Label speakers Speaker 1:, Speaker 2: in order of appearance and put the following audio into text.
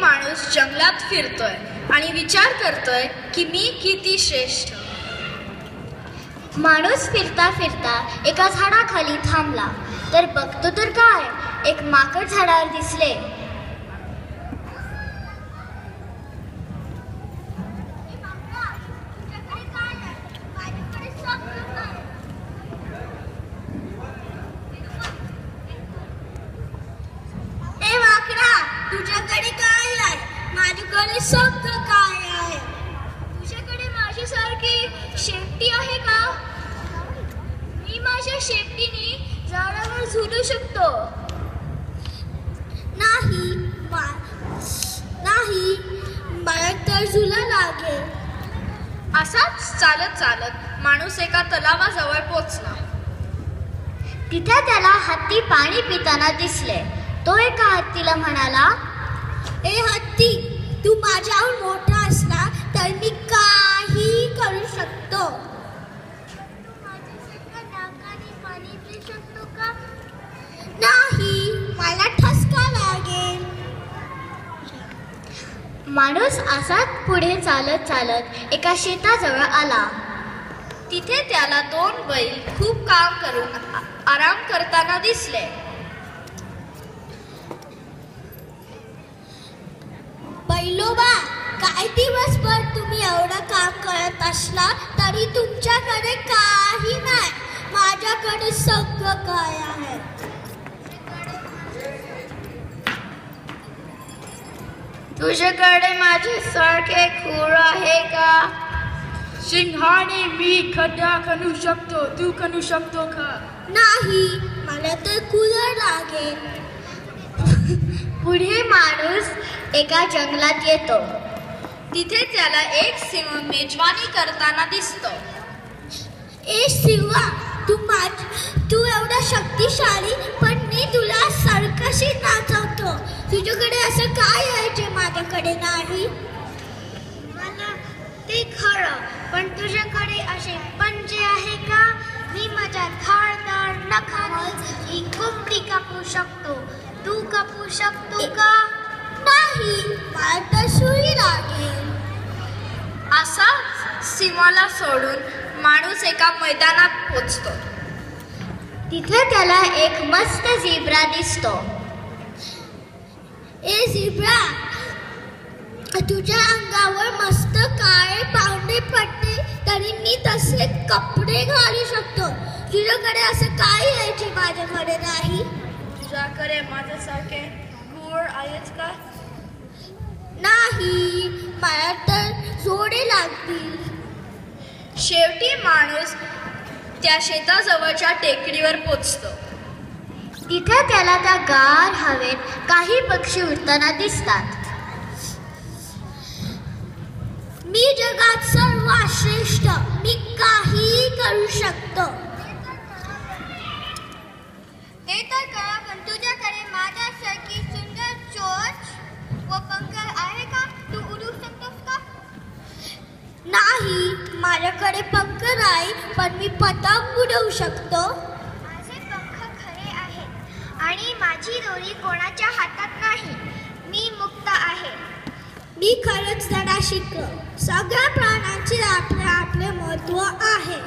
Speaker 1: माणूस जंगलात फिरतोय आणि विचार करतोय की मी किती श्रेष्ठ.
Speaker 2: माणूस फिरता फिरता एका झाडाखाली थांबला तर बघतो तर काय, एक माकड झाडावर दिसले.
Speaker 3: तुझ्याकडे काय आहे? माझ्याकडे सगळं काय आहे.
Speaker 2: तुझ्याकडे माझ्यासारखी शेपटी आहे का? मी माझ्या शेपटीने झाडावर झुलू शकतो.
Speaker 3: नाही, मला तर झुला लागेल.
Speaker 1: असाच चालत चालत माणूस एका तलावाजवळ पोचला.
Speaker 2: तिथे त्याला हत्ती पाणी पिताना दिसले. तो एका हत्तीला म्हणाला,
Speaker 3: ए हत्ती, तू माझ्याहून मोठा असला तर मी काही करू शकतो. पाणी पिऊ शकतो का? नाही, मला ठसका लागेल.
Speaker 2: माणूस असाच पुढे चालत चालत एका शेताजवळ आला.
Speaker 1: तिथे त्याला 2 बैल खूप काम करून आराम करताना दिसले.
Speaker 3: बैलोबा, काय दिवसभर तुम्ही एवढं काम करत असला तरी तुमच्याकडे काही नाही. माझ्याकडे सगळं काय आहे.
Speaker 1: तुझ्याकडे माझ्यासारखे खूर आहे का? सिंहाने मी खड्डा खणू शकतो, तू खणू शकतो का?
Speaker 3: नाही, मला तर कूलर लागेल.
Speaker 2: पुढे माणूस एका जंगलात येतो.
Speaker 1: तिथे त्याला एक सिंह मेजवानी करताना दिसतो.
Speaker 3: ए सिंहा, तू एवढा शक्तिशाली, पण मी तुला सर्कशी नाचवतो. तुझ्याकडे असं काय आहे जे माझ्याकडे नाही?
Speaker 2: मला ते खरं, पण तुझ्याकडे असे पंजे आहे का? मी माझ्या धारदार नखाने ही कोंबडी कापू शकतो. तू कापू शकतो का?
Speaker 3: नाही, मला तर सुई लागेल.
Speaker 1: असा सिंहाला सोडून माणूस एका मैदानात पोचतो.
Speaker 2: तिथे त्याला एक मस्त झेब्रा दिसतो.
Speaker 3: ए झेब्रा, तुझ्या अंगावर मस्त काळे पांढरे पट्टे, तरी मी तसे कपडे घालू शकतो. तुझ्याकडे असं काय आहे जे माझ्याकडे नाही?
Speaker 1: तुझ्याकडे माझ्यासारखे खूर आहेच का?
Speaker 3: नाही, मला तर जोडे लागतील.
Speaker 1: शेवटी माणूस त्या शेताजवळच्या टेकडीवर पोचतो.
Speaker 2: तिथे त्याला त्या गार हवेत काही पक्षी उडताना दिसतात.
Speaker 3: मी जगात सर्वात श्रेष्ठ, मी काही करू शकतो.
Speaker 2: ते तर करा, पण तुझ्याकडे माझ्यासारखी सुंदर चोच व पंख आहे का? तू उडू शकतोस का?
Speaker 3: नाही, माझ्याकडे पंख नाही, पण मी पतंग उडवू शकतो.
Speaker 2: माझे पंख खरे आहेत आणि माझी दोरी कोणाच्या हातात नाही. मी मुक्त आहे.
Speaker 3: मी खरंच धडा शिकलो. सगळ्या प्राण्यांचे आपले आपले महत्त्व आहे.